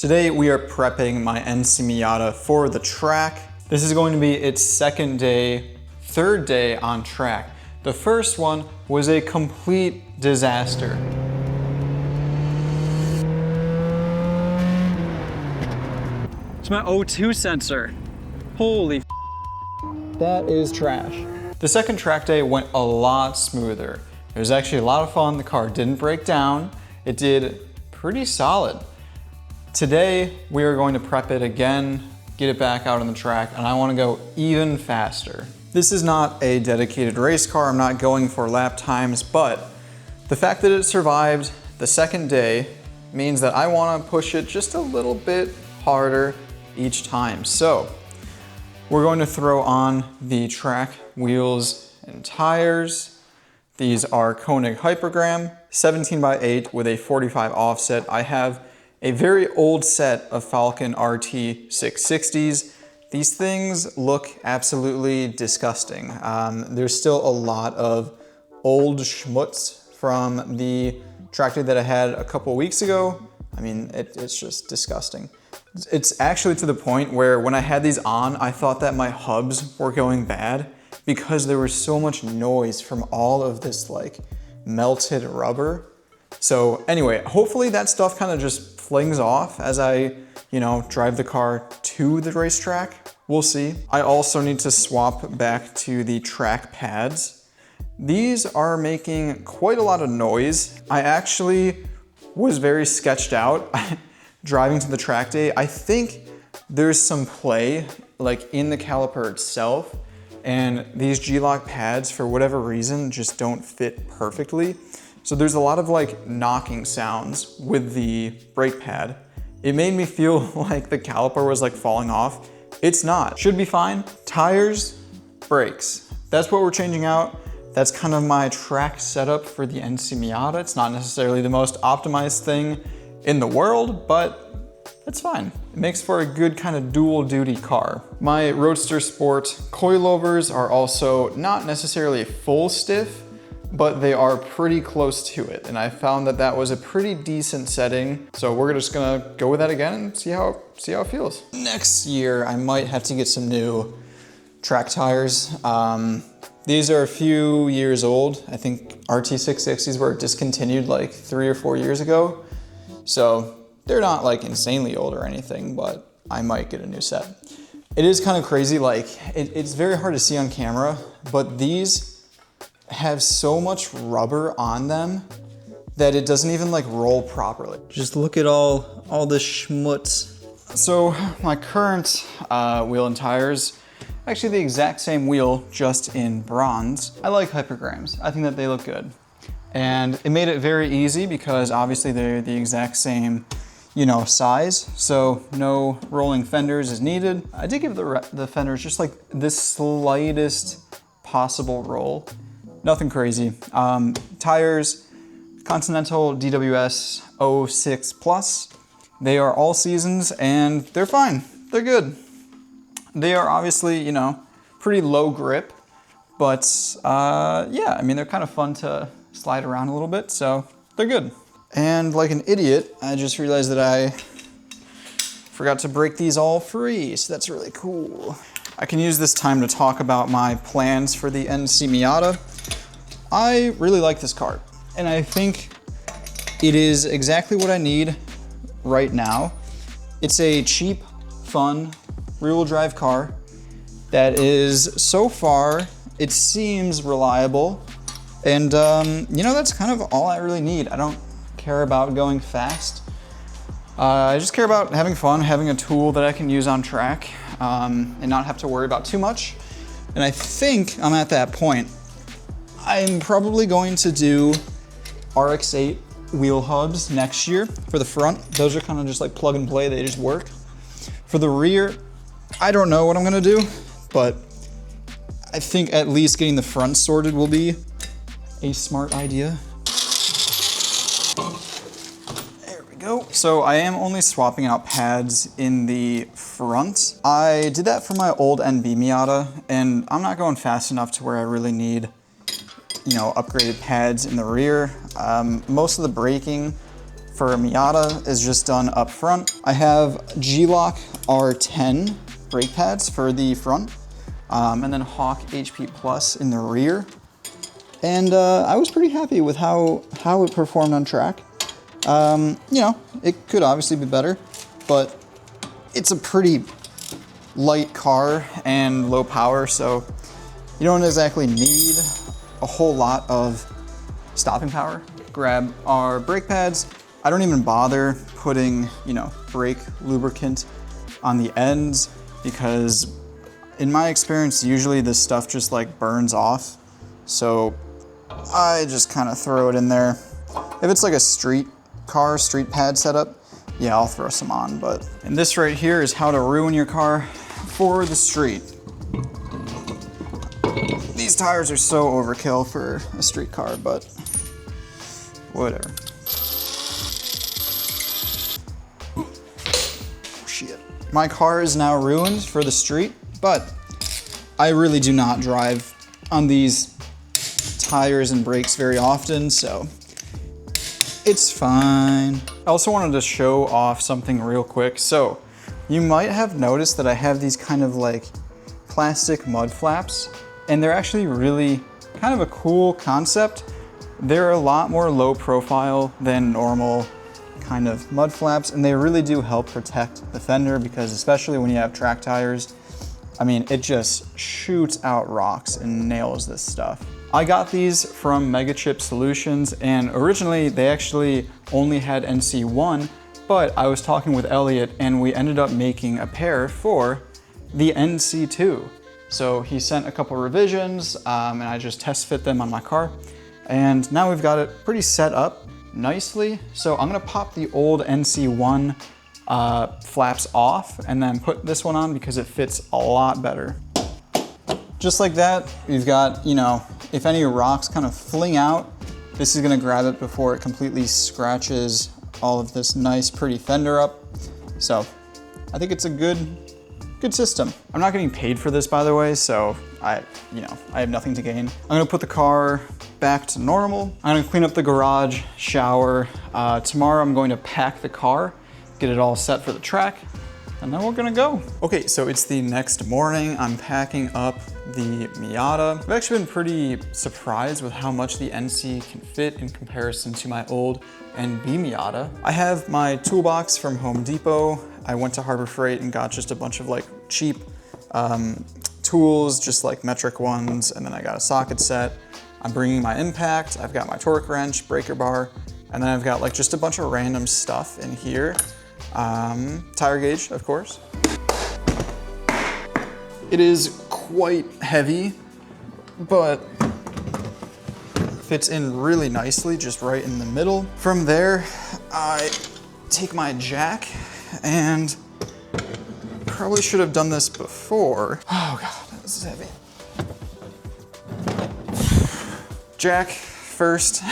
Today we are prepping my NC Miata for the track. This is going to be its second day, third day on track. The first one was a complete disaster. It's my O2 sensor. Holy f***. That is trash. The second track day went a lot smoother. It was actually a lot of fun. The car didn't break down. It did pretty solid. Today, we are going to prep it again, get it back out on the track, and I want to go even faster. This is not a dedicated race car. I'm not going for lap times, but the fact that it survived the second day means that I want to push it just a little bit harder each time. So we're going to throw on the track wheels and tires. These are Konig Hypergram, 17x8 with a 45 offset. I have a very old set of Falken RT660s. These things look absolutely disgusting. There's still a lot of old schmutz from the tractor that I had a couple weeks ago. I mean, it's just disgusting. It's actually to the point where when I had these on, I thought that my hubs were going bad because there was so much noise from all of this like melted rubber. So anyway, hopefully that stuff kind of just flings off as I, drive the car to the racetrack. We'll see. I also need to swap back to the track pads. These are making quite a lot of noise. I actually was very sketched out driving to the track day. I think there's some play like in the caliper itself, and these G-lock pads for whatever reason just don't fit perfectly. So there's a lot of like knocking sounds with the brake pad. It made me feel like the caliper was like falling off. It's not, should be fine. Tires, brakes. That's what we're changing out. That's kind of my track setup for the NC Miata. It's not necessarily the most optimized thing in the world, but it's fine. It makes for a good kind of dual duty car. My RoadsterSport Coilovers are also not necessarily full stiff, but they are pretty close to it. And I found that that was a pretty decent setting. So we're just gonna go with that again and see how it feels. Next year, I might have to get some new track tires. These are a few years old. I think RT660s were discontinued like 3 or 4 years ago. So they're not like insanely old or anything, but I might get a new set. It is kind of crazy, like it's very hard to see on camera, but these have so much rubber on them that it doesn't even like roll properly. Just look at all this schmutz. So my current wheel and tires, actually the exact same wheel, just in bronze. I like Hypergrams. I think that they look good. And it made it very easy because obviously they're the exact same, size. So no rolling fenders is needed. I did give the fenders just like the slightest possible roll. Nothing crazy. Tires, Continental DWS 06 Plus. They are all seasons and they're fine. They're good. They are obviously, pretty low grip, but yeah, I mean, they're kind of fun to slide around a little bit, so they're good. And like an idiot, I just realized that I forgot to break these all free, so that's really cool. I can use this time to talk about my plans for the NC Miata. I really like this car, and I think it is exactly what I need right now. It's a cheap, fun, rear-wheel drive car that is, so far, it seems reliable. And that's kind of all I really need. I don't care about going fast. I just care about having fun, having a tool that I can use on track, and not have to worry about too much. And I think I'm at that point. I'm probably going to do RX-8 wheel hubs next year for the front. Those are kind of just like plug and play, they just work. For the rear, I don't know what I'm gonna do, but I think at least getting the front sorted will be a smart idea. There we go. So I am only swapping out pads in the front. I did that for my old NB Miata, and I'm not going fast enough to where I really need upgraded pads in the rear. Most of the braking for a Miata is just done up front. I have G-Lock R10 brake pads for the front, and then Hawk HP Plus in the rear. And I was pretty happy with how it performed on track. You know, it could obviously be better, but it's a pretty light car and low power, so you don't exactly need a whole lot of stopping power. Grab our brake pads. I don't even bother putting, you know, brake lubricant on the ends because in my experience, usually this stuff just like burns off. So I just kind of throw it in there. If it's like a street pad setup, yeah, I'll throw some on, but. And this right here is how to ruin your car for the street. These tires are so overkill for a street car, but whatever. Shit. My car is now ruined for the street, but I really do not drive on these tires and brakes very often, so it's fine. I also wanted to show off something real quick. So you might have noticed that I have these kind of like plastic mud flaps, and they're actually really kind of a cool concept. They're a lot more low profile than normal kind of mud flaps, and they really do help protect the fender because especially when you have track tires, I mean, it just shoots out rocks and nails this stuff. I got these from Megachip Solutions, and originally they actually only had NC1, but I was talking with Elliot and we ended up making a pair for the NC2. So he sent a couple revisions and I just test fit them on my car. And now we've got it pretty set up nicely. So I'm gonna pop the old NC1 flaps off and then put this one on because it fits a lot better. Just like that, we've got, you know, if any rocks kind of fling out, this is gonna grab it before it completely scratches all of this nice, pretty fender up. So I think it's a good system. I'm not getting paid for this, by the way, so I have nothing to gain. I'm gonna put the car back to normal. I'm gonna clean up the garage, shower. Tomorrow I'm going to pack the car, get it all set for the track, and then we're gonna go. Okay, so it's the next morning. I'm packing up the Miata. I've actually been pretty surprised with how much the NC can fit in comparison to my old NB Miata. I have my toolbox from Home Depot. I went to Harbor Freight and got just a bunch of like cheap tools, just like metric ones, and then I got a socket set. I'm bringing my impact, I've got my torque wrench, breaker bar, and then I've got like just a bunch of random stuff in here. Tire gauge, of course. It is quite heavy, but fits in really nicely, just right in the middle. From there, I take my jack, and probably should have done this before. Oh God, this is heavy. Jack first.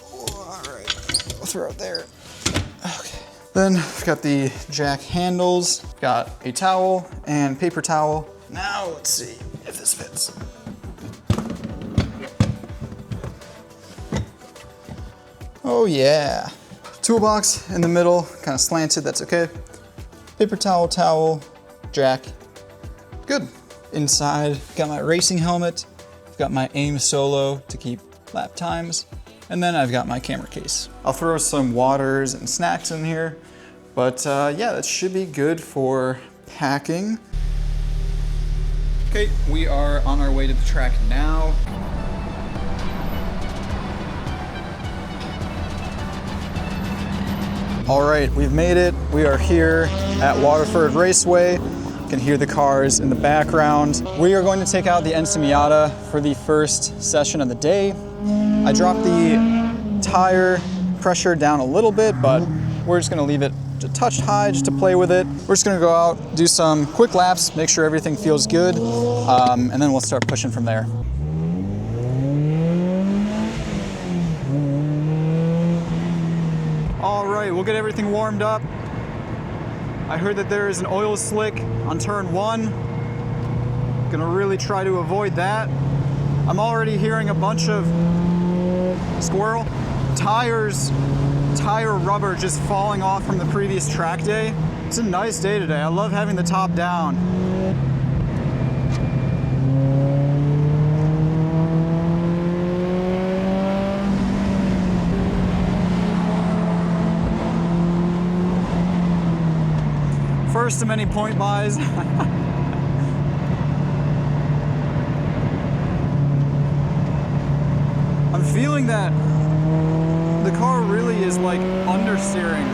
All right, we'll throw it there. Okay. Then I've got the jack handles, got a towel and paper towel. Now let's see if this fits. Oh yeah. Toolbox in the middle, kind of slanted, that's okay. Paper towel, towel, jack, good. Inside, got my racing helmet, I've got my aim solo to keep lap times, and then I've got my camera case. I'll throw some waters and snacks in here, but yeah, that should be good for packing. Okay, we are on our way to the track now. All right, we've made it. We are here at Waterford Raceway. You can hear the cars in the background. We are going to take out the NC Miata for the first session of the day. I dropped the tire pressure down a little bit, but we're just gonna leave it a touch high just to play with it. We're just gonna go out, do some quick laps, make sure everything feels good, and then we'll start pushing from there. All right, we'll get everything warmed up. I heard that there is an oil slick on turn 1. Gonna really try to avoid that. I'm already hearing a bunch of squirrel. Tires tire rubber just falling off from the previous track day. It's a nice day today. I love having the top down. First of many point buys. I'm feeling that the car really is like understeering.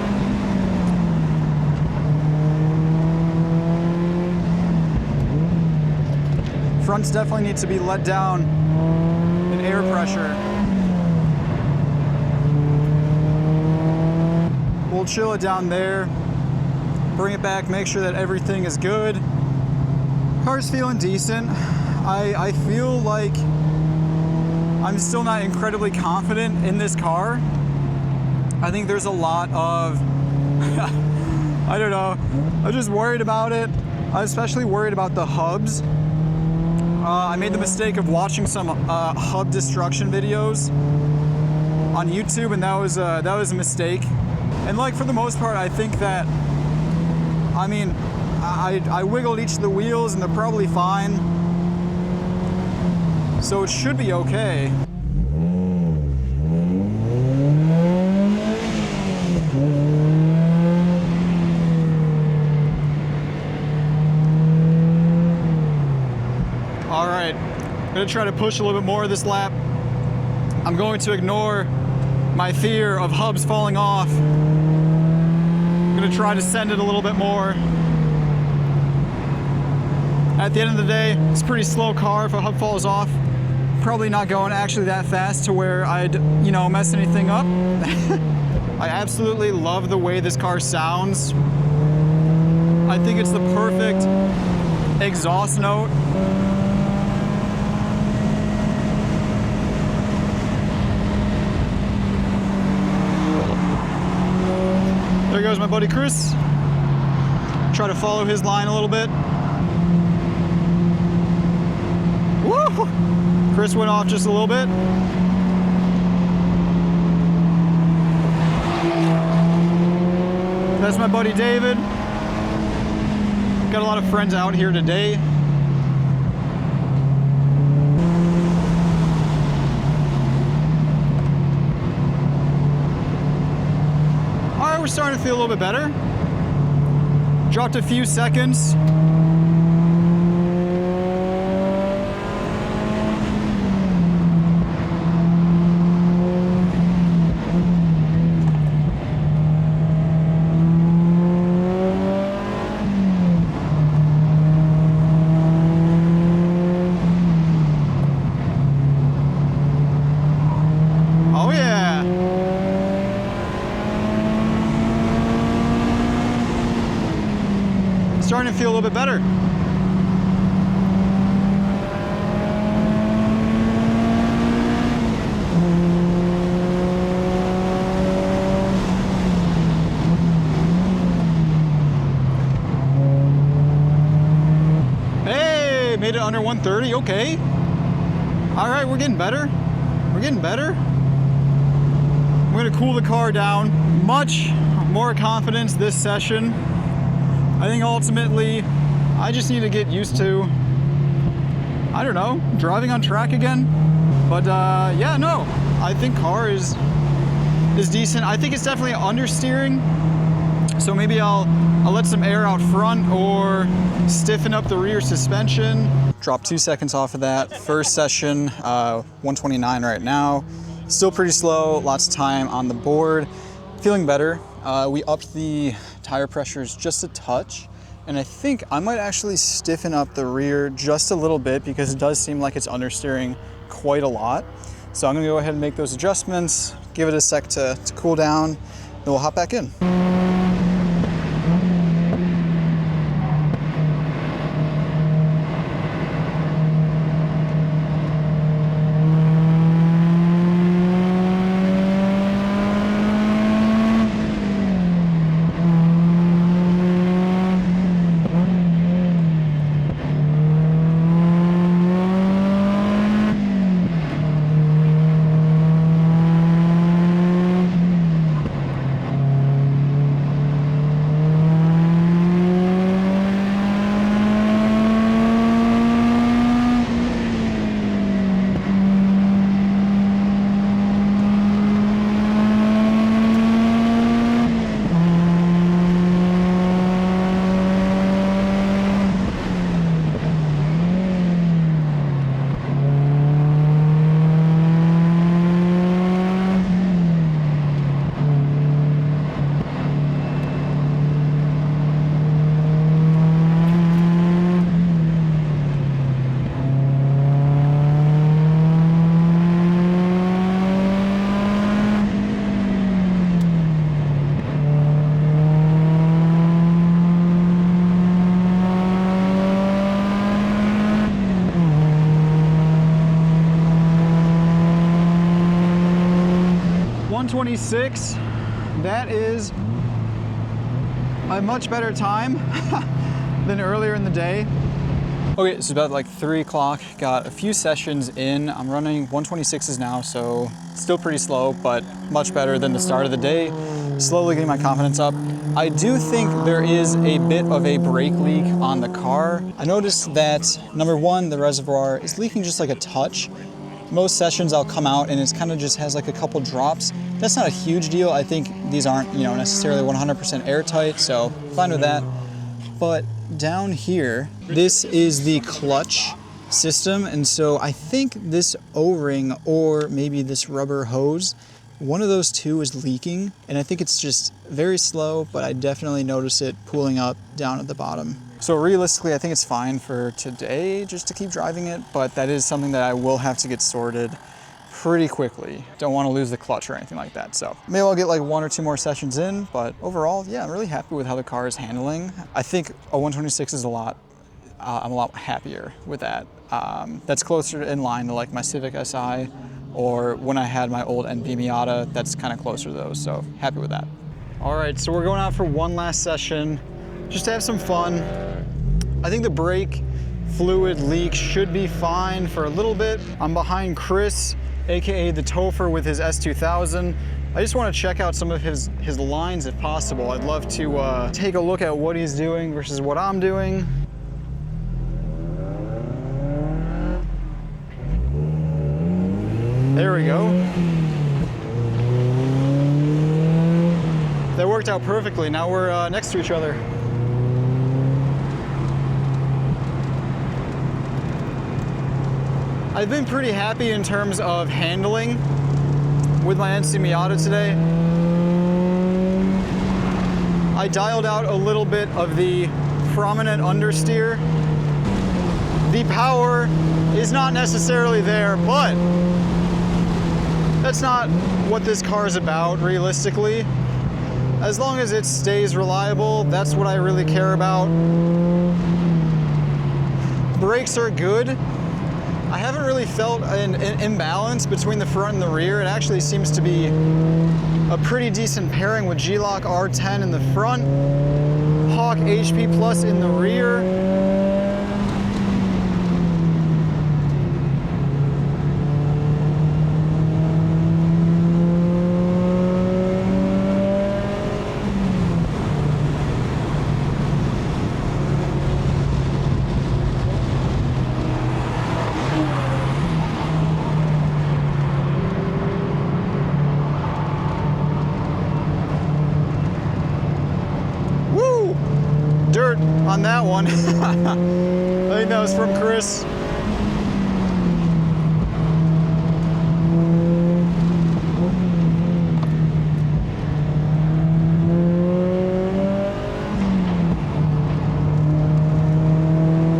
Fronts definitely need to be let down in air pressure. We'll chill it down there, bring it back, make sure that everything is good. Car's feeling decent. I feel like I'm still not incredibly confident in this car. I think there's a lot of, I don't know, I'm just worried about it. I'm especially worried about the hubs. I made the mistake of watching some hub destruction videos on YouTube, and that was a mistake. And like for the most part, I think that, I mean, I wiggled each of the wheels and they're probably fine. So it should be okay. All right, I'm gonna try to push a little bit more this lap. I'm going to ignore my fear of hubs falling off. I'm gonna try to send it a little bit more. At the end of the day, it's a pretty slow car. If a hub falls off, probably not going actually that fast to where I'd, you know, mess anything up. I absolutely love the way this car sounds. I think it's the perfect exhaust note. There goes my buddy Chris. Try to follow his line a little bit. Woo! Chris went off just a little bit. That's my buddy David. Got a lot of friends out here today. All right, we're starting to feel a little bit better. Dropped a few seconds. Starting to feel a little bit better. Hey, made it under 130, okay. All right, we're getting better. We're getting better. I'm gonna cool the car down. Much more confidence this session. I think ultimately, I just need to get used to, I don't know, driving on track again. But yeah, no, I think car is decent. I think it's definitely understeering. So maybe I'll let some air out front or stiffen up the rear suspension. Drop 2 seconds off of that. First session, 129 right now. Still pretty slow, lots of time on the board. Feeling better. We upped the tire pressures just a touch, and I think I might actually stiffen up the rear just a little bit because it does seem like it's understeering quite a lot. So I'm gonna go ahead and make those adjustments, give it a sec to cool down, then we'll hop back in. 126. That is a much better time than earlier in the day. Okay, it's about like 3 o'clock. Got a few sessions in. I'm running 126s now, so still pretty slow, but much better than the start of the day. Slowly getting my confidence up. I do think there is a bit of a brake leak on the car. I noticed that, number one, the reservoir is leaking just like a touch. Most sessions I'll come out and it kind of just has like a couple drops. That's not a huge deal. I think these aren't, you know, necessarily 100% airtight, so fine with that. But down here, this is the clutch system, and so I think this O-ring or maybe this rubber hose, one of those two is leaking, and I think it's just very slow, but I definitely notice it pooling up down at the bottom. So realistically, I think it's fine for today just to keep driving it, but that is something that I will have to get sorted pretty quickly. Don't want to lose the clutch or anything like that. So maybe I'll get like 1 or 2 more sessions in, but overall, yeah, I'm really happy with how the car is handling. I think a 126 is I'm a lot happier with that. That's closer in line to like my Civic Si, or when I had my old NC Miata, that's kind of closer to those, so happy with that. All right, so we're going out for one last session, just to have some fun. I think the brake fluid leak should be fine for a little bit. I'm behind Chris, AKA the Topher, with his S2000. I just want to check out some of his lines if possible. I'd love to take a look at what he's doing versus what I'm doing. There we go. That worked out perfectly. Now we're next to each other. I've been pretty happy in terms of handling with my NC Miata today. I dialed out a little bit of the prominent understeer. The power is not necessarily there, but that's not what this car is about, realistically. As long as it stays reliable, that's what I really care about. Brakes are good. I haven't really felt an imbalance between the front and the rear. It actually seems to be a pretty decent pairing with G-Lock R10 in the front, Hawk HP Plus in the rear. On that one. I think that was from Chris.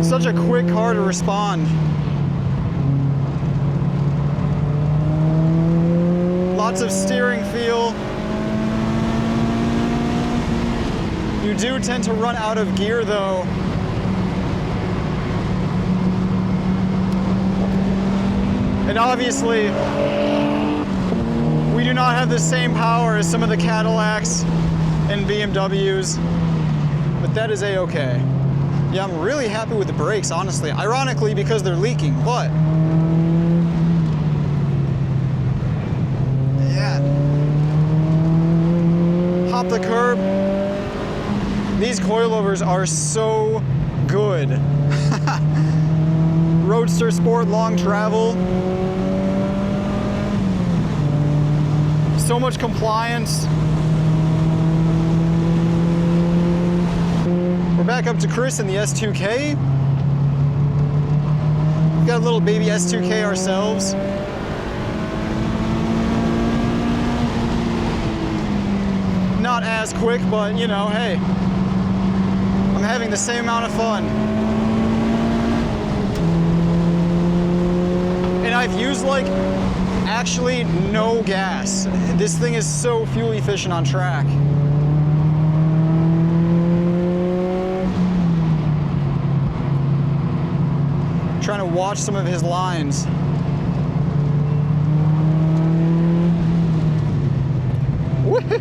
Such a quick car to respond. Lots of steering feel. You do tend to run out of gear though. And obviously, we do not have the same power as some of the Cadillacs and BMWs, but that is A-okay. Yeah, I'm really happy with the brakes, honestly. Ironically, because they're leaking, but yeah. Hop the curb. These coilovers are so good. RoadsterSport long travel. So much compliance. We're back up to Chris in the S2K. We've got a little baby S2K ourselves. Not as quick, but you know, hey. I'm having the same amount of fun. And I've used like actually no gas. This thing is so fuel efficient on track. Trying to watch some of his lines. Oh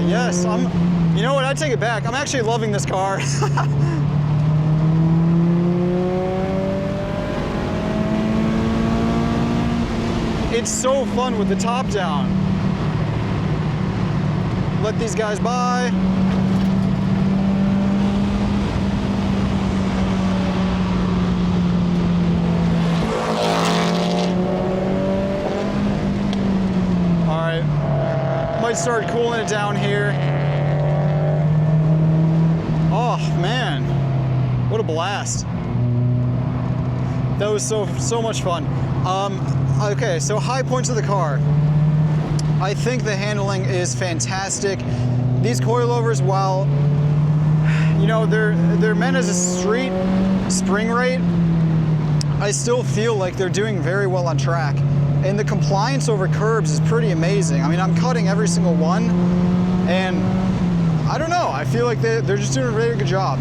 yes, you know what, I take it back. I'm actually loving this car. It's so fun with the top down. Let these guys by. All right, might start cooling it down here. Oh man, what a blast. That was so much fun. Okay, so high points of the car. I think the handling is fantastic. These coilovers, while you know they're meant as a street spring rate, I still feel like they're doing very well on track. And the compliance over curbs is pretty amazing. I mean, I'm cutting every single one, and I don't know, I feel like they're just doing a very good job.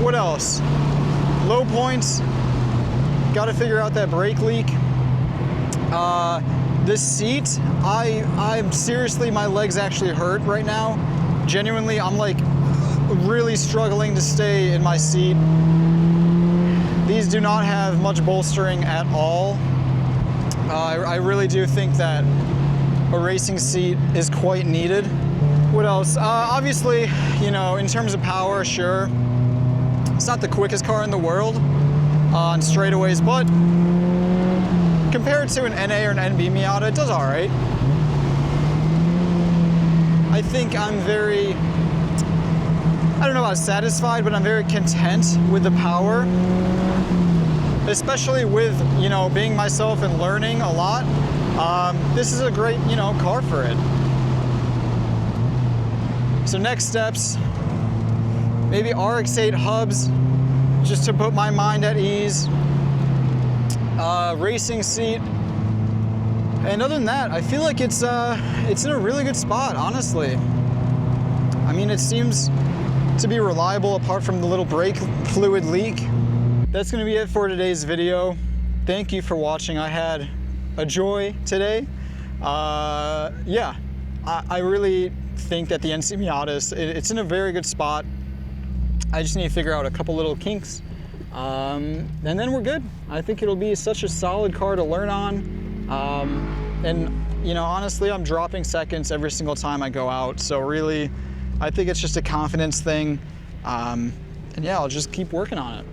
What else? Low points. Got to figure out that brake leak. This seat, I'm seriously, my legs actually hurt right now. Genuinely, I'm like really struggling to stay in my seat. These do not have much bolstering at all. I really do think that a racing seat is quite needed. What else? Obviously, you know, in terms of power, sure. It's not the quickest car in the world on straightaways, but compared to an NA or an NB Miata, it does all right. I think I'm very, I don't know about satisfied, but I'm very content with the power, especially with, you know, being myself and learning a lot. This is a great, you know, car for it. So next steps, maybe RX-8 hubs, just to put my mind at ease. Racing seat. And other than that, I feel like it's in a really good spot, honestly. I mean, it seems to be reliable apart from the little brake fluid leak. That's gonna be it for today's video. Thank you for watching. I had a joy today. Yeah, I really think that the NC Miata, it's in a very good spot. I just need to figure out a couple little kinks, and then we're good. I think it'll be such a solid car to learn on. And you know, honestly, I'm dropping seconds every single time I go out. So really, I think it's just a confidence thing. And yeah, I'll just keep working on it.